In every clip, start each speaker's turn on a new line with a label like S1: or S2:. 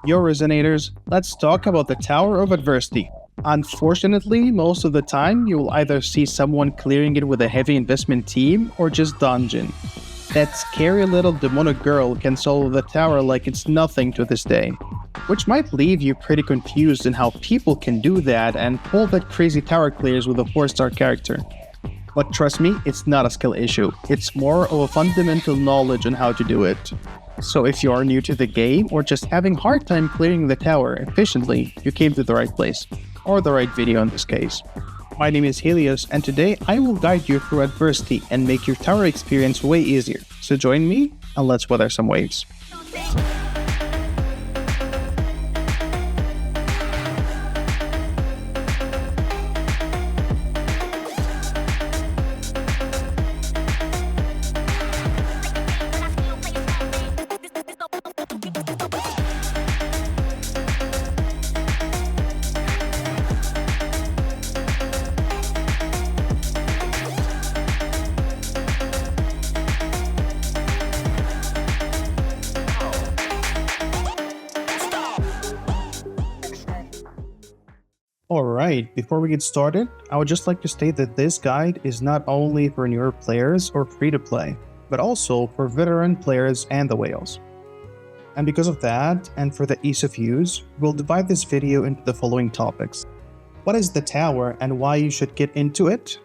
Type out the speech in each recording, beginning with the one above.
S1: Yo Resonators, let's talk about the Tower of Adversity. Unfortunately, most of the time you will either see someone clearing it with a heavy investment team or just dungeon. That scary little demonic girl can solo the tower like it's nothing to this day, which might leave you pretty confused in how people can do that and pull that crazy tower clears with a 4-star character. But trust me, it's not a skill issue, it's more of a fundamental knowledge on how to do it. So if you are new to the game or just having hard time clearing the tower efficiently, you came to the right place, or the right video in this case. My name is Helios, and today I will guide you through adversity and make your tower experience way easier. So join me and let's weather some waves. Alright, before we get started, I would just like to state that this guide is not only for newer players or free-to-play, but also for veteran players and the whales. And because of that, and for the ease of use, we'll divide this video into the following topics. What is the tower and why you should get into it?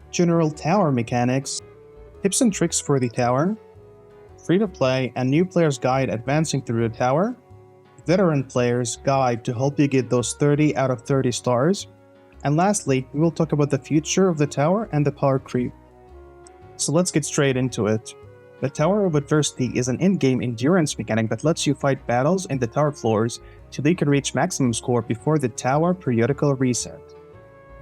S1: General tower mechanics, tips and tricks for the tower, free-to-play and new player's guide advancing through the tower, veteran player's guide to help you get those 30 out of 30 stars, and lastly, we will talk about the future of the tower and the power creep. So let's get straight into it. The Tower of Adversity is an in-game endurance mechanic that lets you fight battles in the tower floors till you can reach maximum score before the tower periodical reset.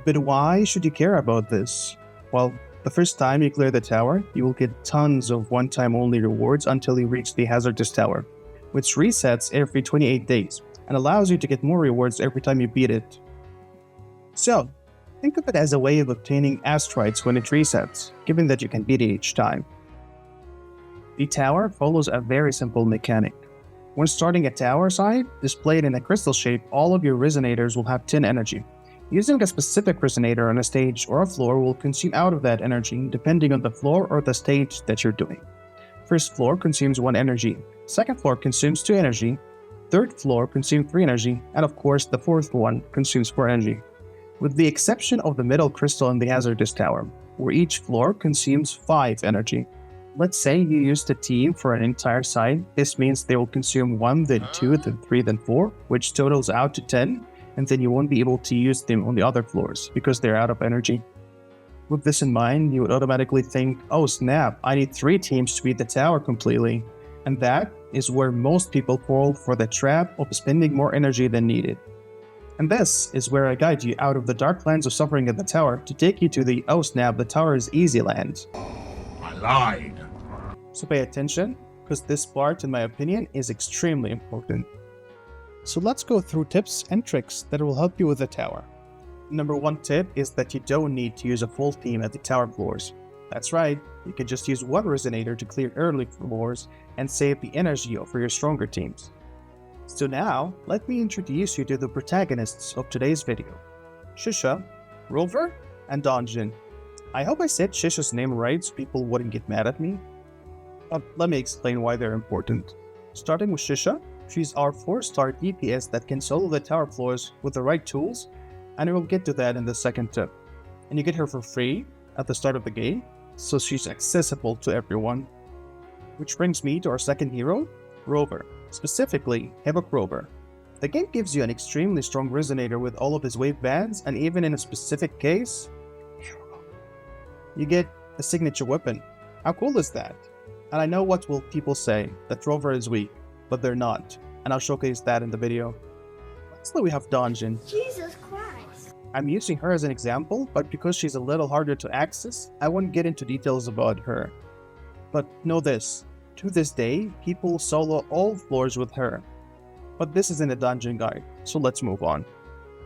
S1: But why should you care about this? Well, the first time you clear the tower, you will get tons of one-time only rewards until you reach the hazardous tower, which resets every 28 days and allows you to get more rewards every time you beat it. So, think of it as a way of obtaining asteroids when it resets, given that you can beat it each time. The tower follows a very simple mechanic. When starting a tower side, displayed in a crystal shape, all of your resonators will have 10 energy. Using a specific resonator on a stage or a floor will consume out of that energy depending on the floor or the stage that you're doing. First floor consumes 1 energy, second floor consumes 2 energy, third floor consumes 3 energy, and of course the fourth one consumes 4 energy. With the exception of the middle crystal in the hazardous tower, where each floor consumes 5 energy. Let's say you used a team for an entire side, this means they will consume 1, then 2, then 3, then 4, which totals out to 10, and then you won't be able to use them on the other floors because they're out of energy. With this in mind, you would automatically think, oh snap, I need 3 teams to beat the tower completely. And that is where most people fall for the trap of spending more energy than needed. And this is where I guide you out of the dark lands of suffering in the tower to take you to the oh snap, the tower is easy land.
S2: I lied.
S1: So pay attention, because this part, in my opinion, is extremely important. So let's go through tips and tricks that will help you with the tower. Number 1 tip is that you don't need to use a full team at the tower floors. That's right, you can just use 1 resonator to clear early floors and save the energy for your stronger teams. So now, let me introduce you to the protagonists of today's video. Shisha, Rover, and Donjin. I hope I said Shisha's name right so people wouldn't get mad at me. Let me explain why they're important. Starting with Shisha, she's our 4-star DPS that can solo the tower floors with the right tools, and we'll get to that in the second tip. And you get her for free at the start of the game, so she's accessible to everyone. Which brings me to our second hero, Rover, specifically Havoc Rover. The game gives you an extremely strong resonator with all of his wave bands, and even in a specific case, you get a signature weapon. How cool is that? And I know what will people say, that Rover is weak, but they're not, and I'll showcase that in the video. Lastly, we have Donjin.
S3: Jesus Christ.
S1: I'm using her as an example, but because she's a little harder to access, I won't get into details about her. But know this, to this day, people solo all floors with her. But this isn't a dungeon guide, so let's move on.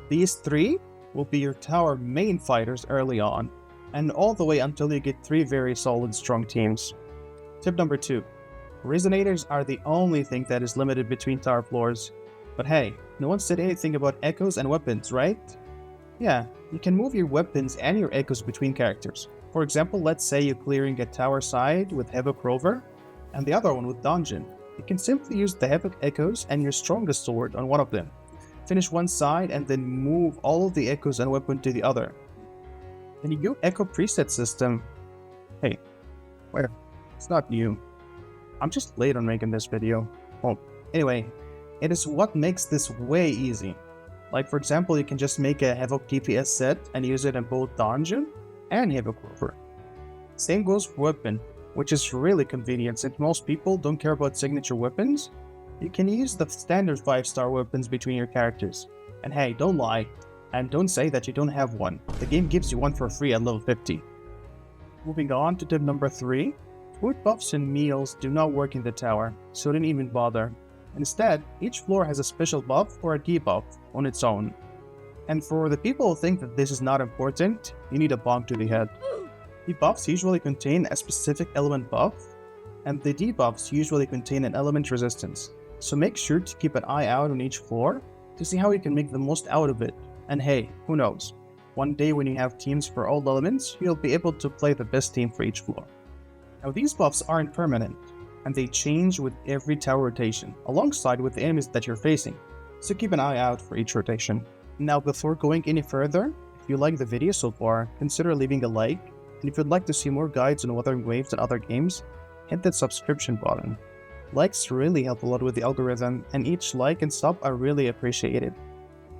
S1: These 3 will be your tower main fighters early on, and all the way until you get 3 very solid strong teams. Tip number 2. Resonators are the only thing that is limited between tower floors. But hey, no one said anything about echoes and weapons, right? Yeah, you can move your weapons and your echoes between characters. For example, let's say you're clearing a tower side with Havoc Rover and the other one with Dungeon. You can simply use the Havoc echoes and your strongest sword on one of them. Finish one side and then move all of the echoes and weapon to the other. The new echo preset system. Hey, wait, it's not new. I'm just late on making this video. Oh, anyway, it is what makes this way easy. Like for example, you can just make a Havoc DPS set and use it in both Dungeon and Havoc Rover. Same goes for weapon, which is really convenient since most people don't care about signature weapons. You can use the standard 5-star weapons between your characters. And hey, don't lie, and don't say that you don't have one. The game gives you one for free at level 50. Moving on to tip number 3. Food buffs and meals do not work in the tower, so don't even bother. Instead, each floor has a special buff or a debuff on its own. And for the people who think that this is not important, you need a bonk to the head. Debuffs usually contain a specific element buff, and the debuffs usually contain an element resistance. So make sure to keep an eye out on each floor to see how you can make the most out of it. And hey, who knows? One day when you have teams for all elements, you'll be able to play the best team for each floor. Now these buffs aren't permanent, and they change with every tower rotation, alongside with the enemies that you're facing, so keep an eye out for each rotation. Now before going any further, if you like the video so far, consider leaving a like, and if you'd like to see more guides on Wuthering Waves and other games, hit that subscription button. Likes really help a lot with the algorithm, and each like and sub are really appreciated.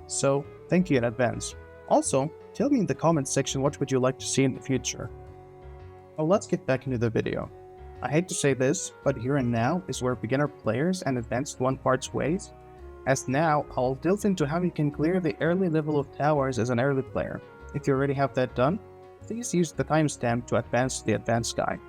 S1: So, thank you in advance. Also, tell me in the comments section what would you like to see in the future. Well, let's get back into the video. I hate to say this, but here and now is where beginner players and advanced one parts ways, as now I'll delve into how you can clear the early level of towers as an early player. If you already have that done, please use the timestamp to advance the advanced guide.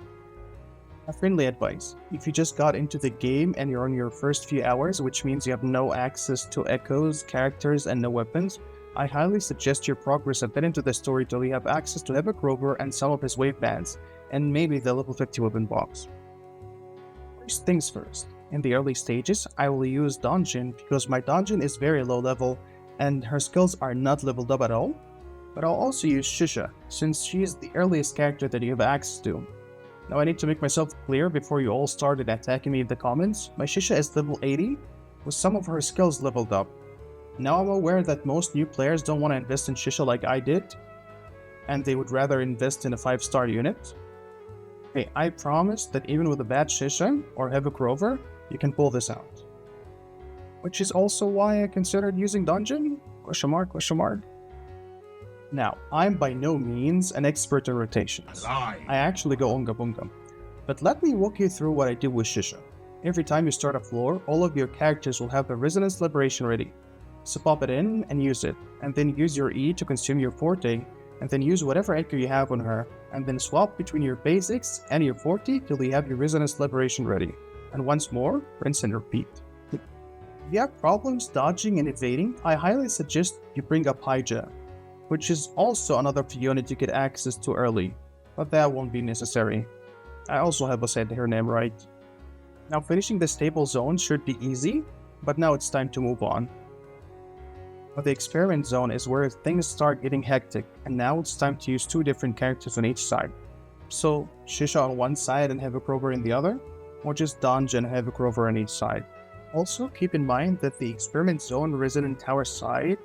S1: A friendly advice: if you just got into the game and you're on your first few hours, which means you have no access to echoes, characters, and no weapons, I highly suggest you progress a bit into the story till you have access to Havoc Rover and some of his wave bands, and maybe the level 50 weapon box. First things first, in the early stages, I will use Dungeon because my Dungeon is very low level and her skills are not leveled up at all, but I'll also use Shisha since she is the earliest character that you have access to. Now I need to make myself clear before you all started attacking me in the comments. My Shisha is level 80 with some of her skills leveled up. Now I'm aware that most new players don't want to invest in Shisha like I did, and they would rather invest in a 5-star unit. Hey, I promise that even with a bad Shisha or Havoc Rover, you can pull this out. Which is also why I considered using Dungeon? Question mark, question mark. Now, I'm by no means an expert in rotations. I actually go Unga Bunga. But let me walk you through what I do with Shisha. Every time you start a floor, all of your characters will have the Resonance Liberation ready. So pop it in and use it, and then use your E to consume your Forte, and then use whatever echo you have on her, and then swap between your basics and your Forte till you have your Resonance Liberation ready. And once more, rinse and repeat. If you have problems dodging and evading, I highly suggest you bring up Hyja, which is also another unit you get access to early, but that won't be necessary. I also have said her name right. Now finishing the stable zone should be easy, but now it's time to move on. But the experiment zone is where things start getting hectic, and now it's time to use 2 different characters on each side. So Shisha on one side and Havoc Rover in the other, or just Dungeon and Havoc Rover on each side. Also keep in mind that the experiment zone resident tower side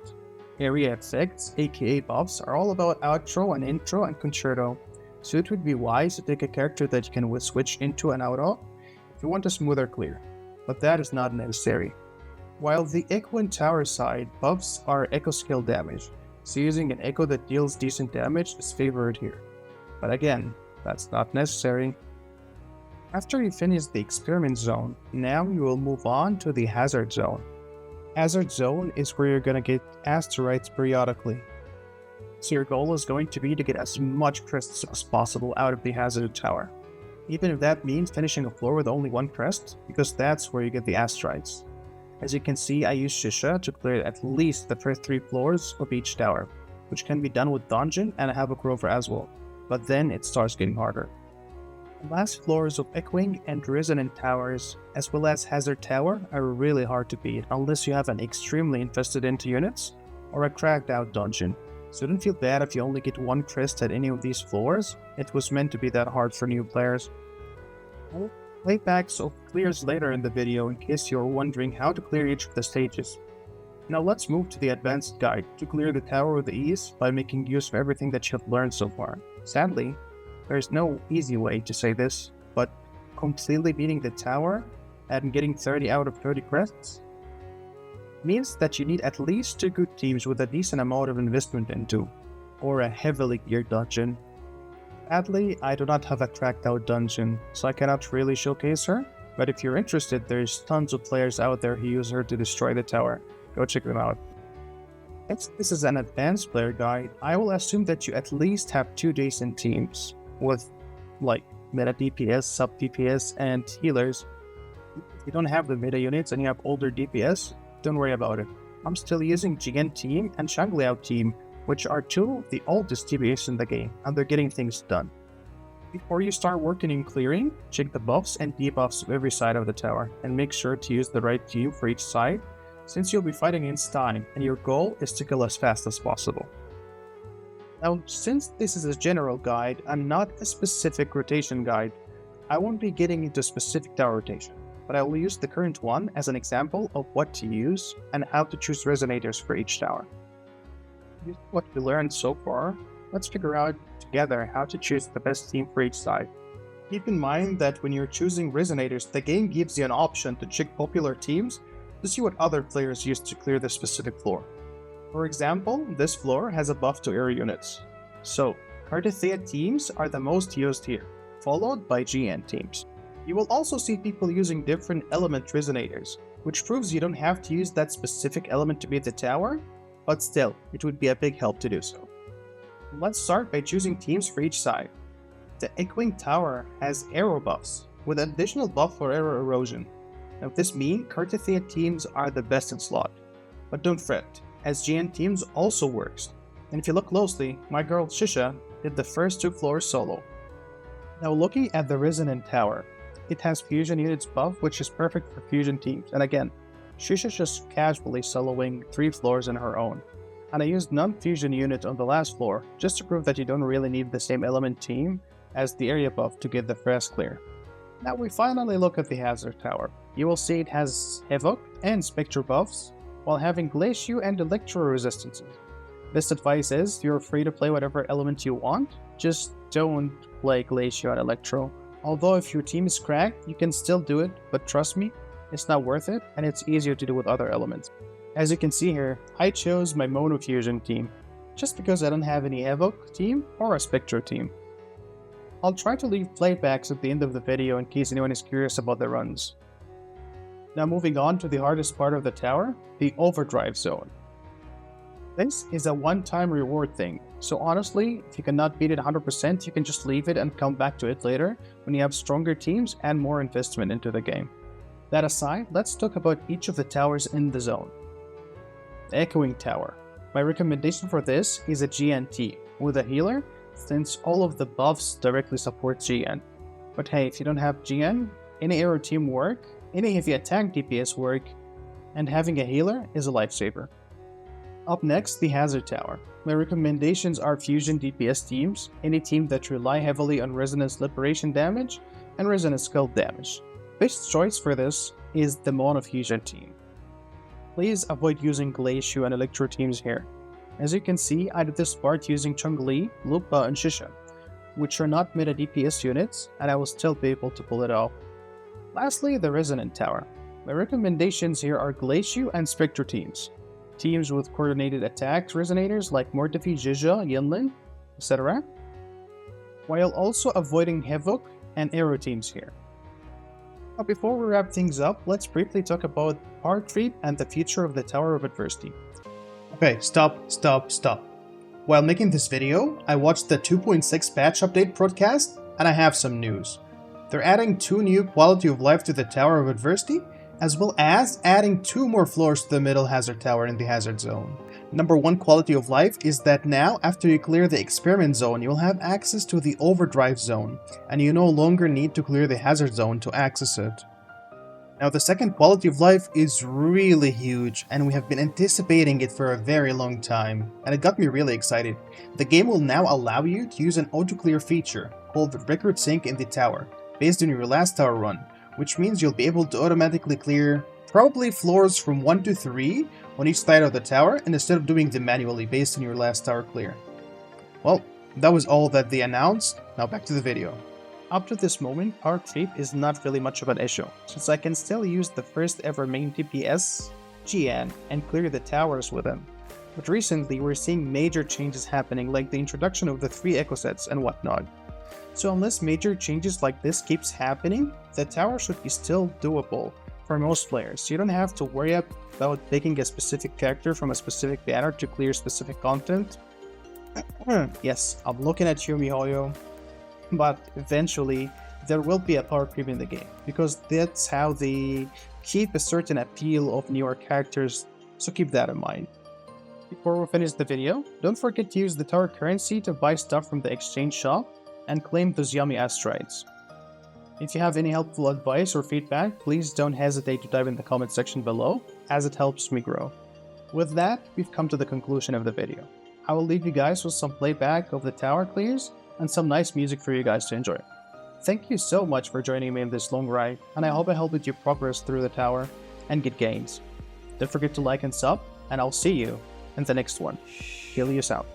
S1: area effects, aka buffs, are all about outro and intro and concerto, so it would be wise to take a character that you can switch into and out of if you want a smoother clear, but that is not necessary. While the echo and tower side buffs are echo skill damage, so using an echo that deals decent damage is favored here, but again, that's not necessary. After you finish the experiment zone, now you will move on to the hazard zone. Hazard zone is where you're gonna get asteroids periodically. So your goal is going to be to get as much crests as possible out of the hazard tower. Even if that means finishing a floor with only 1 crest, because that's where you get the asteroids. As you can see, I use Shisha to clear at least the first 3 floors of each tower, which can be done with Dungeon and a Havoc Rover as well, but then it starts getting harder. Last floors of Echoing and Resonant towers, as well as Hazard Tower, are really hard to beat unless you have an extremely invested into units or a cracked out dungeon. So don't feel bad if you only get one crest at any of these floors. It was meant to be that hard for new players. I'll play backs of clears later in the video in case you're wondering how to clear each of the stages. Now let's move to the advanced guide to clear the tower with ease by making use of everything that you've learned so far. Sadly, there's no easy way to say this, but completely beating the tower and getting 30 out of 30 crests means that you need at least 2 good teams with a decent amount of investment into, or a heavily geared dungeon. Sadly, I do not have a cracked out dungeon, so I cannot really showcase her, but if you're interested, there's tons of players out there who use her to destroy the tower. Go check them out. Since this is an advanced player guide, I will assume that you at least have 2 decent teams with like meta DPS, sub DPS, and healers. If you don't have the meta units and you have older DPS, don't worry about it. I'm still using GN team and Shangliao team, which are 2 of the oldest DPS in the game, and they're getting things done. Before you start working in clearing, check the buffs and debuffs of every side of the tower, and make sure to use the right team for each side, since you'll be fighting against time, and your goal is to kill as fast as possible. Now, since this is a general guide and not a specific rotation guide, I won't be getting into specific tower rotation, but I will use the current one as an example of what to use and how to choose resonators for each tower. Using what we learned so far, let's figure out together how to choose the best team for each side. Keep in mind that when you're choosing resonators, the game gives you an option to check popular teams to see what other players use to clear the specific floor. For example, this floor has a buff to area units, so Cartithea teams are the most used here, followed by GN teams. You will also see people using different element resonators, which proves you don't have to use that specific element to beat the tower, but still, it would be a big help to do so. Let's start by choosing teams for each side. The Echoing Tower has arrow buffs, with an additional buff for arrow erosion. Now this means Cartithea teams are the best in slot, but don't fret, as GN teams also works, and if you look closely, my girl Shisha did the first 2 floors solo. Now looking at the Resonant Tower, it has fusion units buff, which is perfect for fusion teams, and again, Shisha's just casually soloing 3 floors on her own, and I used non-fusion unit on the last floor just to prove that you don't really need the same element team as the area buff to get the first clear. Now we finally look at the Hazard Tower. You will see it has Evoke and Spectre buffs, while having Glaciu and Electro resistances. Best advice is, you're free to play whatever element you want, just don't play Glaciu and Electro. Although if your team is cracked, you can still do it, but trust me, it's not worth it, and it's easier to do with other elements. As you can see here, I chose my Mono Fusion team, just because I don't have any Evoke team or a Spectre team. I'll try to leave playbacks at the end of the video in case anyone is curious about the runs. Now moving on to the hardest part of the tower, the Overdrive Zone. This is a one-time reward thing, so honestly, if you cannot beat it 100%, you can just leave it and come back to it later when you have stronger teams and more investment into the game. That aside, let's talk about each of the towers in the zone. The Echoing Tower. My recommendation for this is a GNT with a healer, since all of the buffs directly support GN. But hey, if you don't have GN, any arrow team work, any heavy attack DPS work, and having a healer is a lifesaver. Up next, the Hazard Tower. My recommendations are fusion DPS teams, any team that rely heavily on resonance liberation damage and resonance skull damage. Best choice for this is the Mono Fusion team. Please avoid using Glaciu and Electro teams here. As you can see, I did this part using Chongli, Lupa, and Shisha, which are not meta DPS units, and I will still be able to pull it off. Lastly, the Resonant Tower. My recommendations here are Glaciu and Spectre teams. Teams with coordinated attacks resonators like Mortefi, Zhizha, Yinlin, etc. While also avoiding Havoc and Arrow teams here. Now before we wrap things up, let's briefly talk about power creep and the future of the Tower of Adversity. Okay, stop. While making this video, I watched the 2.6 patch update broadcast, and I have some news. They're adding 2 new quality of life to the Tower of Adversity, as well as adding 2 more floors to the middle Hazard Tower in the Hazard Zone. Number 1 quality of life is that now, after you clear the experiment zone, you'll have access to the overdrive zone, and you no longer need to clear the hazard zone to access it. Now the second quality of life is really huge, and we have been anticipating it for a very long time, and it got me really excited. The game will now allow you to use an auto-clear feature called Record Sync in the tower, based on your last tower run, which means you'll be able to automatically clear probably floors from 1 to 3 on each side of the tower, and instead of doing them manually based on your last tower clear. Well, that was all that they announced. Now back to the video. Up to this moment, power creep is not really much of an issue, since I can still use the first ever main DPS, GN, and clear the towers with him. But recently we're seeing major changes happening, like the introduction of the 3 echo sets and whatnot. So unless major changes like this keeps happening, the tower should be still doable for most players. So you don't have to worry about picking a specific character from a specific banner to clear specific content. Yes, I'm looking at you, MiHoYo. But eventually there will be a power creep in the game, because that's how they keep a certain appeal of newer characters, so keep that in mind. Before we finish the video, don't forget to use the tower currency to buy stuff from the exchange shop and claim those yummy asteroids. If you have any helpful advice or feedback, please don't hesitate to type in the comment section below, as it helps me grow. With that, we've come to the conclusion of the video. I will leave you guys with some playback of the tower clears and some nice music for you guys to enjoy. Thank you so much for joining me in this long ride, and I hope I helped you progress through the tower and get gains. Don't forget to like and sub, and I'll see you in the next one. Helios out.